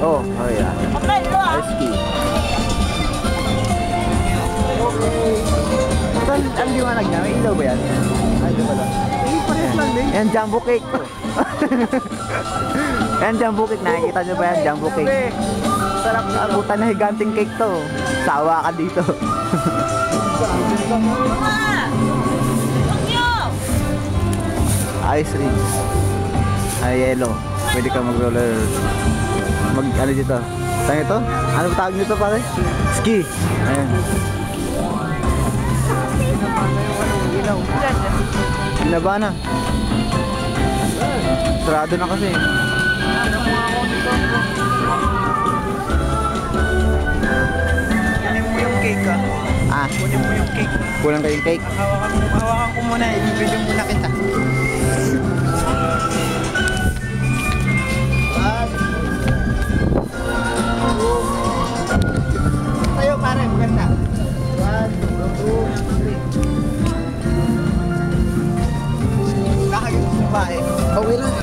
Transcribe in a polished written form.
Oh, yeah. Ice ski. Ang liwanag niya, may ilaw ba yan? Ay, di ba lang? Ay, parehas lang din. Yan, jumbo cake to. Yan, jumbo cake. Nakikita nyo ba yan? Jumbo cake. Sarap na. Puta na higanting cake to. Sawa ka dito. Ice rings. Ay, yellow. Pwede ka mag-roller. Ano dito? Saan ito? Ano tawag nito pare? Ski. Ayan. Binaba na. Sarado na kasi. Kunin mo yung cake ah. Ah? Kunin mo yung cake. Kulang kayong cake? Hawakan ko muna. I-video muna kita. Tayo pare, maganda. 1, 2, 3. Kakayos sa bahay. Okay lang.